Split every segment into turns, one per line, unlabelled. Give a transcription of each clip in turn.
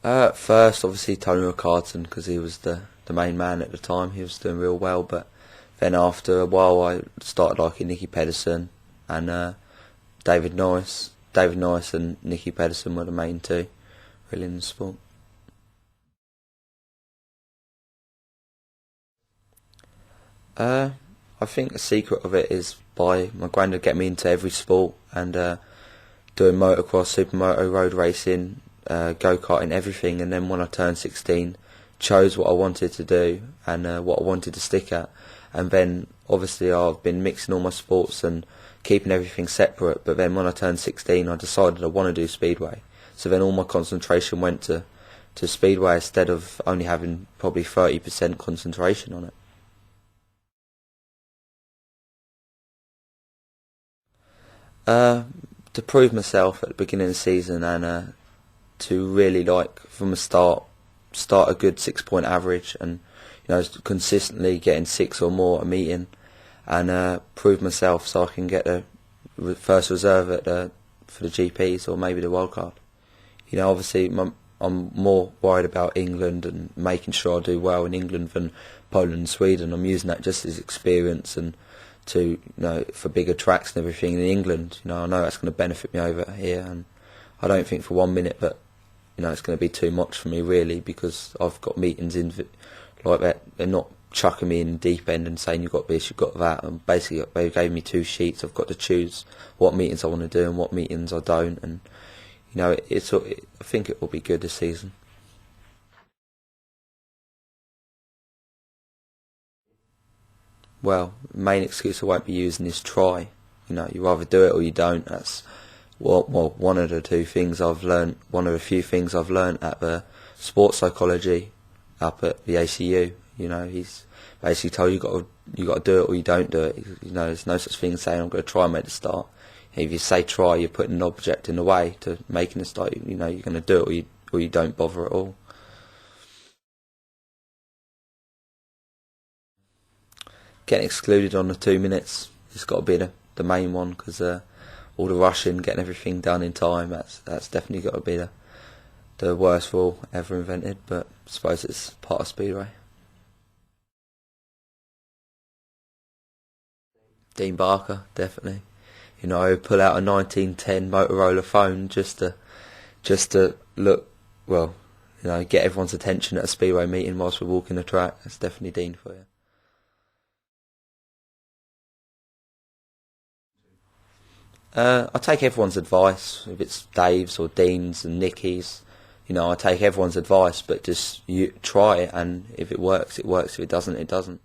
At first, obviously, Tony Rickardson, because he was the main man at the time. He was doing real well, but then after a while, I started liking Nicky Pedersen and David Norris. David Norris and Nicky Pedersen were the main two, really, in the sport. I think the secret of it is by my granddad getting me into every sport and doing motocross, supermoto, road racing, go-karting, everything. And then when I turned 16, chose what I wanted to do and what I wanted to stick at. And then obviously I've been mixing all my sports and keeping everything separate. But then when I turned 16, I decided I want to do Speedway. So then all my concentration went to Speedway instead of only having probably 30% concentration on it. To prove myself at the beginning of the season and to really from the start a good 6 point average and consistently getting six or more a meeting and prove myself so I can get the first reserve for the GPs or maybe the wildcard. Obviously I'm more worried about England and making sure I do well in England than Poland and Sweden. I'm using that just as experience and to for bigger tracks and everything in England. I know that's going to benefit me over here, and I don't think for 1 minute that it's going to be too much for me really, because I've got meetings in like that. They're not chucking me in the deep end and saying you've got this, you've got that. And basically they gave me 2 sheets. I've got to choose what meetings I want to do and what meetings I don't. And I think it will be good this season. Well, the main excuse I won't be using is try. You either do it or you don't. That's one of the two things I've learned. One of the few things I've learned at the sports psychology up at the ACU. He's basically told you got to do it or you don't do it. There's no such thing as saying I'm going to try and make the start. If you say try, you're putting an object in the way to making a start. You're going to do it or you don't bother at all. Getting excluded on the 2 minutes, it's got to be the main one, because all the rushing, getting everything done in time, that's definitely got to be the worst rule ever invented, but I suppose it's part of Speedway. Dean Barker, definitely. Pull out a 1910 Motorola phone just to look, well, get everyone's attention at a Speedway meeting whilst we're walking the track. That's definitely Dean for you. I take everyone's advice, if it's Dave's or Dean's and Nicky's. I take everyone's advice, but just you try it, and if it works, it works. If it doesn't, it doesn't.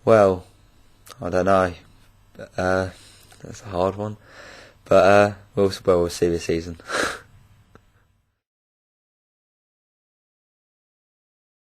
Well, I don't know. That's a hard one, but we'll see this season.